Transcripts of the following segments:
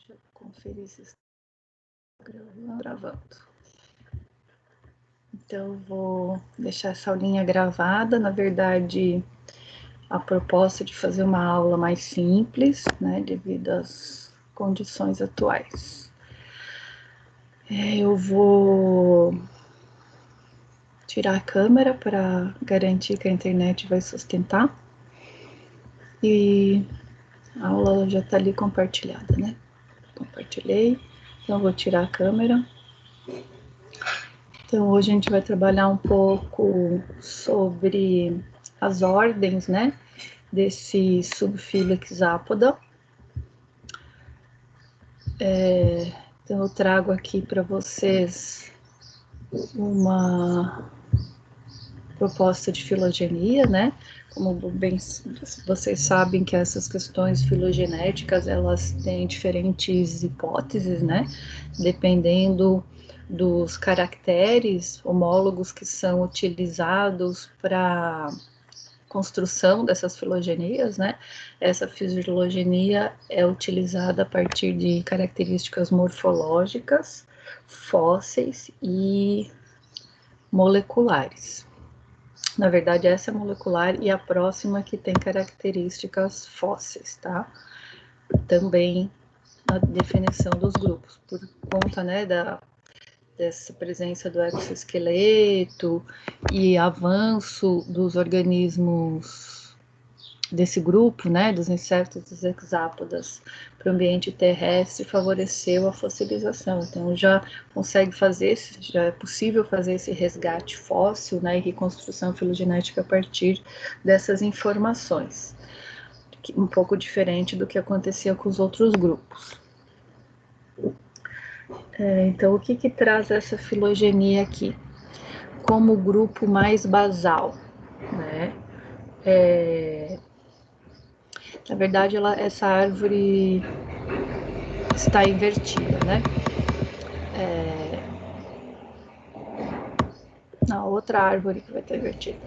Deixa eu conferir se está gravando. Então, eu vou deixar essa aulinha gravada. Na verdade, a proposta de fazer uma aula mais simples, né, devido às condições atuais. Eu vou tirar a câmera para garantir que a internet vai sustentar. E a aula já está ali compartilhada, né? Compartilhei. Então, eu vou tirar a câmera. Então, hoje a gente vai trabalhar um pouco sobre as ordens, né, desse subfilo hexápoda. Então, eu trago aqui para vocês uma proposta de filogenia, né? Como bem vocês sabem que essas questões filogenéticas, elas têm diferentes hipóteses, né? Dependendo dos caracteres homólogos que são utilizados para construção dessas filogenias, né? Essa filogenia é utilizada a partir de características morfológicas, fósseis e moleculares. Na verdade, essa é molecular e a próxima que tem características fósseis, tá? Também a definição dos grupos, por conta, né, dessa presença do exoesqueleto e avanço dos organismos desse grupo, né, dos insetos dos hexápodas para o ambiente terrestre, favoreceu a fossilização. Então já já é possível fazer esse resgate fóssil, né, e reconstrução filogenética a partir dessas informações, um pouco diferente do que acontecia com os outros grupos. Então, o que traz essa filogenia aqui? Como o grupo mais basal, né? Na verdade, essa árvore está invertida, né? A outra árvore que vai estar invertida,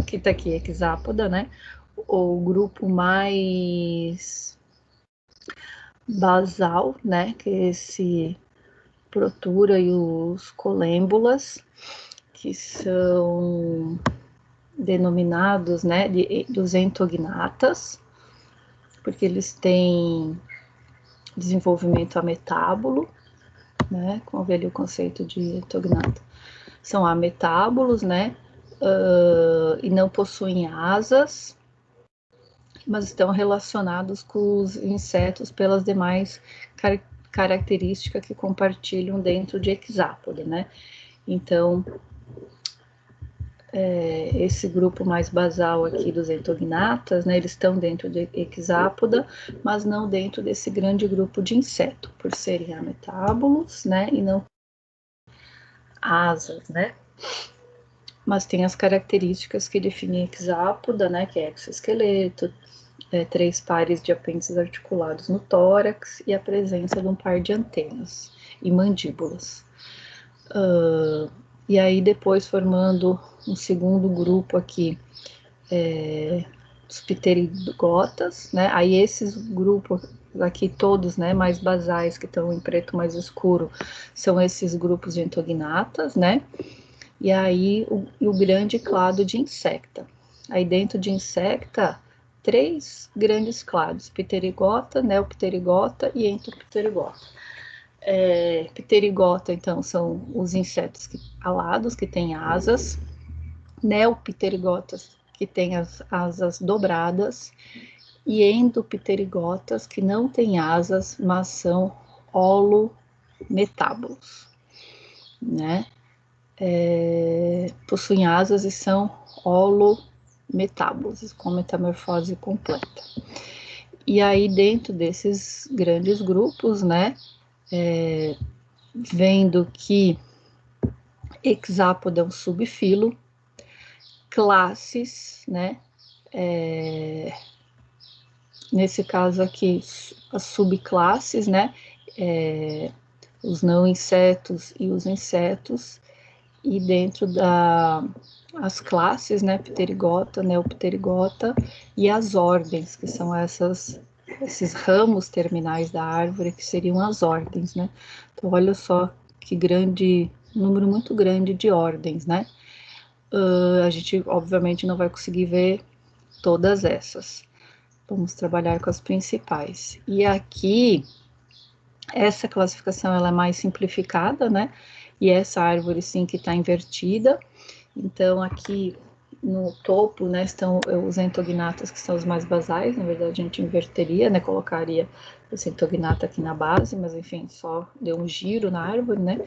que está aqui, hexápoda, né? O grupo mais basal, né? Que é esse Protura e os colêmbulas, que são denominados, né, dos entognatas, porque eles têm desenvolvimento ametábulo, né, como vê ali o conceito de entognata. São ametábulos, né, e não possuem asas, mas estão relacionados com os insetos pelas demais características que compartilham dentro de hexápoda, né. Então, esse grupo mais basal aqui dos entognatas, né, eles estão dentro de hexápoda, mas não dentro desse grande grupo de inseto, por serem ametábulos, né, e não asas, né, mas tem as características que definem hexápoda, né, que é exoesqueleto, 3 pares de apêndices articulados no tórax e a presença de um par de antenas e mandíbulas. E aí depois formando um segundo grupo aqui, os pterigotas, né? Aí esses grupos aqui todos, né, mais basais, que estão em preto mais escuro, são esses grupos de entognatas, né? E aí o grande clado de insecta. Aí dentro de insecta, 3 grandes clados, pterigota, neopterigota e entopterigota. Pterigota, então, são os insetos alados, que têm asas, neopterigotas, que têm as asas dobradas, e endopterigotas, que não têm asas, mas são holometábulos, né? Possuem asas e são holometábulos, com metamorfose completa. E aí, dentro desses grandes grupos, né, vendo que hexápoda é um subfilo, classes, né, nesse caso aqui, as subclasses, né, os não insetos e os insetos, e dentro as classes, né, pterigota, neopterigota, e as ordens, que são essas esses ramos terminais da árvore, que seriam as ordens, né? Então, olha só que grande, número muito grande de ordens, né? A gente, obviamente, não vai conseguir ver todas essas. Vamos trabalhar com as principais. E aqui, essa classificação ela é mais simplificada, né? E essa árvore, sim, que está invertida. Então, aqui no topo, né, estão os entognatas, que são os mais basais. Na verdade, a gente inverteria, né? Colocaria esse entognata aqui na base, mas enfim, só deu um giro na árvore, né?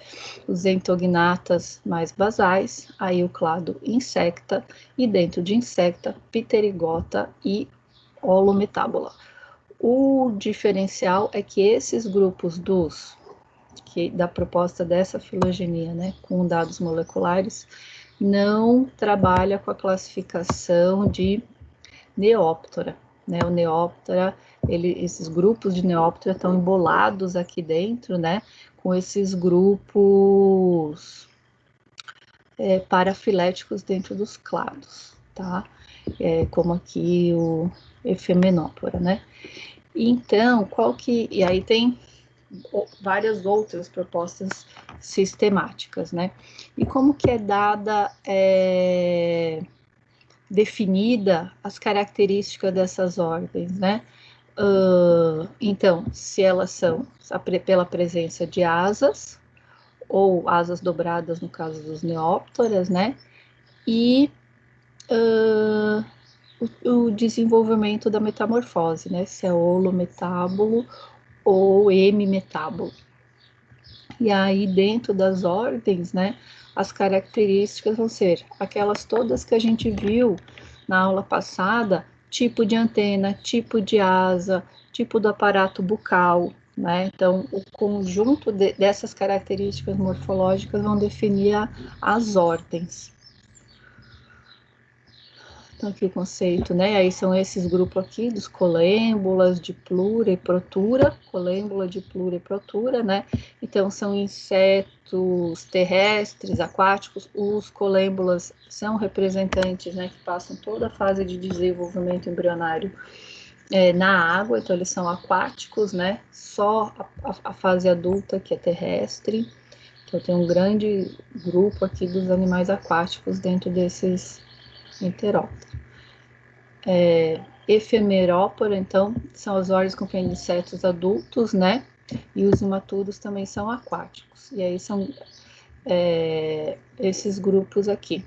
Os entognatas mais basais, aí o clado insecta, e dentro de insecta, pterigota e holometábola. O diferencial é que esses grupos da proposta dessa filogenia, né, com dados moleculares, não trabalha com a classificação de Neoptera, né? O Neoptera, esses grupos de Neoptera estão embolados aqui dentro, né? Com esses grupos parafiléticos dentro dos clados, tá? Como aqui o Efemenópora, né? Então, e aí tem várias outras propostas sistemáticas, né? E como que é definida as características dessas ordens, né? Então, se elas são pela presença de asas, ou asas dobradas no caso dos neópteras, né? E o desenvolvimento da metamorfose, né? Se é holometábolo ou hemimetábolo. E aí, dentro das ordens, né, as características vão ser aquelas todas que a gente viu na aula passada, tipo de antena, tipo de asa, tipo do aparato bucal, né? Então, o conjunto dessas características morfológicas vão definir as ordens. Então, aqui o conceito, né? Aí são esses grupos aqui dos colêmbulas, diplura e protura, colêmbula, diplura e protura, né? Então, são insetos terrestres, aquáticos. Os colêmbulas são representantes, né? Que passam toda a fase de desenvolvimento embrionário na água, então eles são aquáticos, né? Só a fase adulta que é terrestre. Então, tem um grande grupo aqui dos animais aquáticos dentro desses enterópodos. Efemerópora, então, são as ordens que compreendem insetos adultos, né? E os imaturos também são aquáticos. E aí são esses grupos aqui,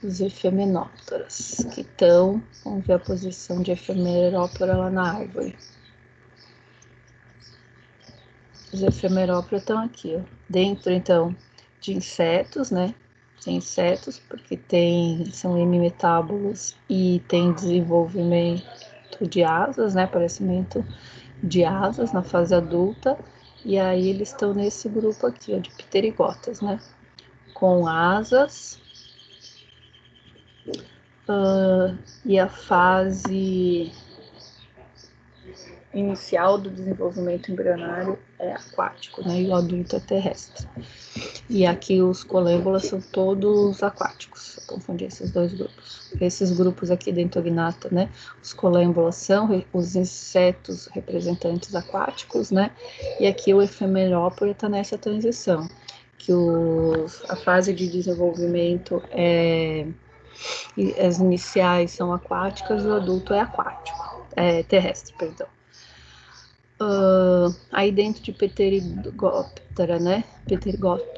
os efemenópteras, que estão, vamos ver a posição de efemerópora lá na árvore. Os efemerópora estão aqui, ó, dentro, então, de insetos, né? Tem insetos, porque são hemimetábolos e tem desenvolvimento de asas, né? Aparecimento de asas na fase adulta. E aí eles estão nesse grupo aqui, ó, de pterigotas, né? Com asas. E a fase inicial do desenvolvimento embrionário é aquático, né? E o adulto é terrestre. E aqui os colêmbulas são todos aquáticos. Eu confundi esses dois grupos. Esses grupos aqui da entognata, né? Os colêmbulas são os insetos representantes aquáticos, né? E aqui o efemerópora está nessa transição, que a fase de desenvolvimento as iniciais são aquáticas e o adulto é aquático, terrestre, perdão. Aí dentro de Pterigoptera, né? Pterigota.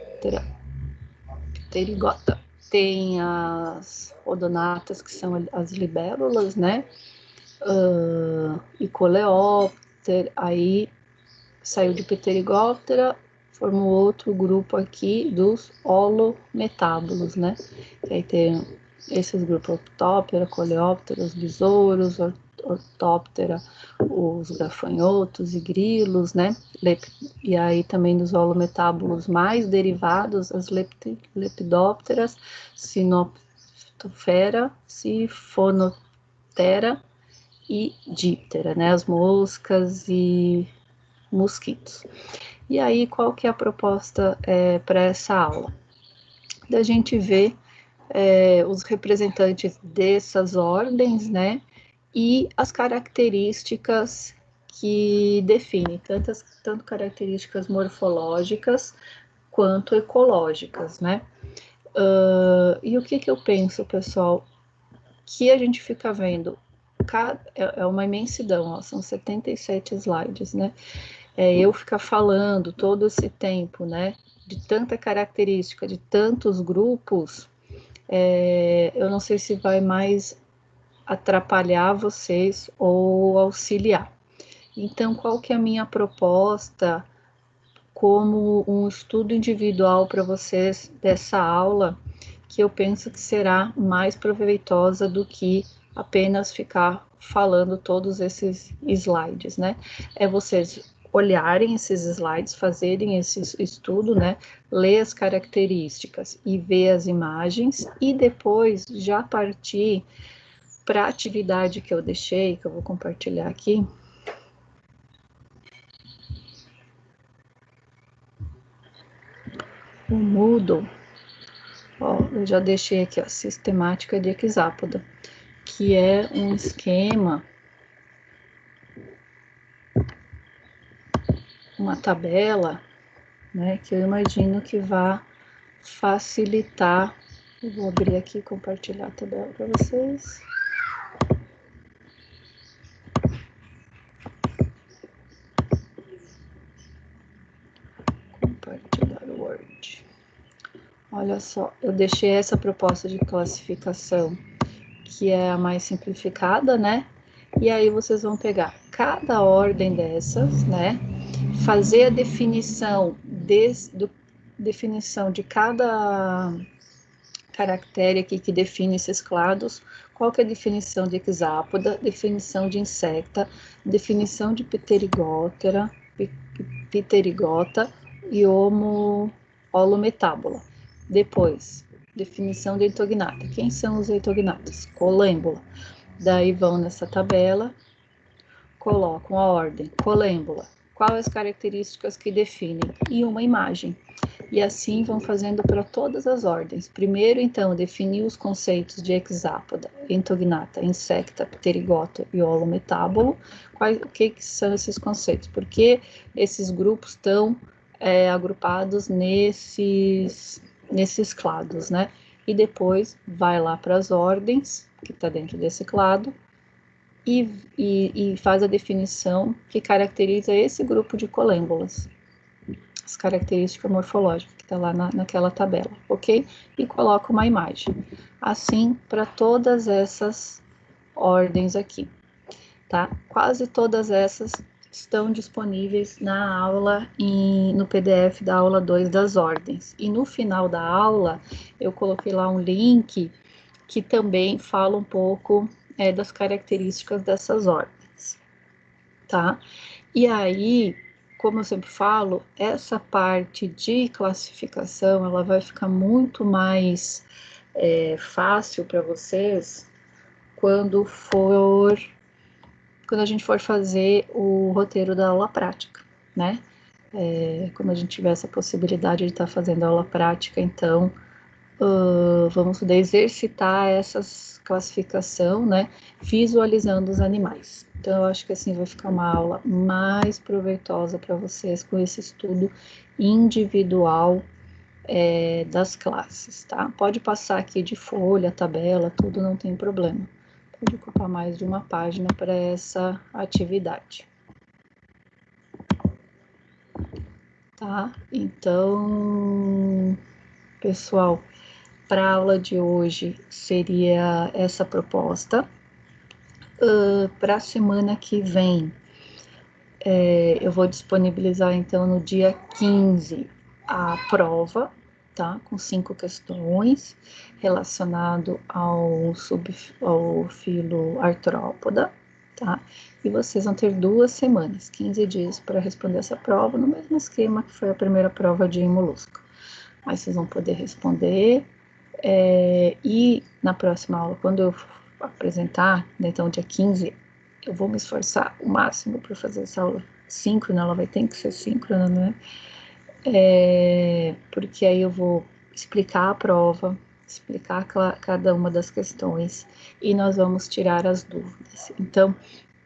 Tem as odonatas, que são as libélulas, né? E coleóptera. Aí saiu de Pterigoptera, formou outro grupo aqui dos holometábolos, né? Que aí tem esses grupos: Ortóptera, Coleóptera, os besouros, Ortóptera, os gafanhotos e grilos, né? E aí também dos holometábolos mais derivados, as lepidópteras, Sinoptera, Sifonoptera e Díptera, né? As moscas e mosquitos. E aí, qual que é a proposta para essa aula? Da gente ver os representantes dessas ordens, né? e as características que definem, tanto características morfológicas quanto ecológicas, né? E o que eu penso, pessoal? Que a gente fica vendo, é uma imensidão, ó, são 77 slides, né? Eu ficar falando todo esse tempo, né? De tanta característica, de tantos grupos, eu não sei se vai mais atrapalhar vocês ou auxiliar. Então, qual que é a minha proposta como um estudo individual para vocês dessa aula, que eu penso que será mais proveitosa do que apenas ficar falando todos esses slides, né? É vocês olharem esses slides, fazerem esse estudo, né? Ler as características e ver as imagens e depois já partir para a atividade que eu deixei, que eu vou compartilhar aqui. O Moodle, ó, eu já deixei aqui, ó, sistemática de hexápoda, que é um esquema, uma tabela, né, que eu imagino que vá facilitar. Eu vou abrir aqui e compartilhar a tabela para vocês. Compartilhar o Word. Olha só, eu deixei essa proposta de classificação, que é a mais simplificada, né? E aí vocês vão pegar cada ordem dessas, né? Fazer a definição definição de cada caractere aqui que define esses clados, qual que é a definição de hexápoda, definição de insecta, definição de pterigota e holometábola. Depois, definição de entognata. Quem são os entognatas? Colêmbula. Daí vão nessa tabela, colocam a ordem, colêmbula, quais as características que definem, e uma imagem. E assim vão fazendo para todas as ordens. Primeiro, então, definir os conceitos de hexápoda, entognata, insecta, pterigota e holometábolo. O que são esses conceitos? Por que esses grupos estão agrupados nesses clados, né? E depois vai lá para as ordens, que está dentro desse clado, e faz a definição que caracteriza esse grupo de colêmbolas, as características morfológicas que está lá naquela tabela, ok? E coloca uma imagem. Assim, para todas essas ordens aqui, tá? Quase todas essas estão disponíveis na aula, no PDF da aula 2 das ordens. E no final da aula, eu coloquei lá um link que também fala um pouco das características dessas ordens, tá? E aí, como eu sempre falo, essa parte de classificação, ela vai ficar muito mais fácil para vocês quando a gente for fazer o roteiro da aula prática, né? Quando a gente tiver essa possibilidade de estar fazendo aula prática, então, vamos poder exercitar essa classificação, né, visualizando os animais. Então, eu acho que assim vai ficar uma aula mais proveitosa para vocês com esse estudo individual das classes, tá? Pode passar aqui de folha, tabela, tudo, não tem problema. Pode ocupar mais de uma página para essa atividade. Tá? Então, pessoal, para a aula de hoje seria essa proposta. Para a semana que vem, eu vou disponibilizar então no dia 15 a prova, tá? Com 5 questões relacionado ao filo artrópoda, tá? E vocês vão ter 2 semanas, 15 dias para responder essa prova, no mesmo esquema que foi a primeira prova de molusco. Mas vocês vão poder responder. E na próxima aula, quando eu apresentar, né, então dia 15, eu vou me esforçar o máximo para fazer essa aula síncrona, ela vai ter que ser síncrona, né? Porque aí eu vou explicar a prova, explicar cada uma das questões e nós vamos tirar as dúvidas. Então,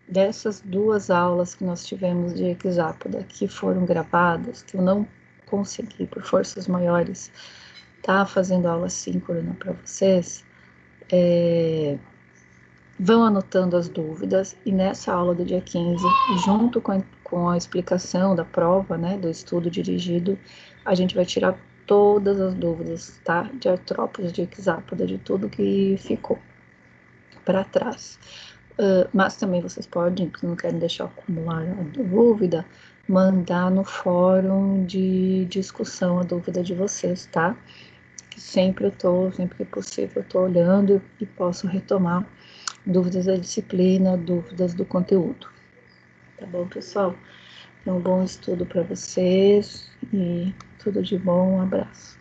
dessas 2 aulas que nós tivemos de Hexápoda, que foram gravadas, que eu não consegui, por forças maiores, tá fazendo aula síncrona para vocês, vão anotando as dúvidas, e nessa aula do dia 15, junto com a explicação da prova, né, do estudo dirigido, a gente vai tirar todas as dúvidas, tá, de artrópodes, de Hexápoda, de tudo que ficou para trás. Mas também vocês podem, se não querem deixar acumular a dúvida, mandar no fórum de discussão a dúvida de vocês, tá? Que sempre que possível, eu tô olhando e posso retomar dúvidas da disciplina, dúvidas do conteúdo. Tá bom, pessoal? Então, bom estudo para vocês e tudo de bom, um abraço.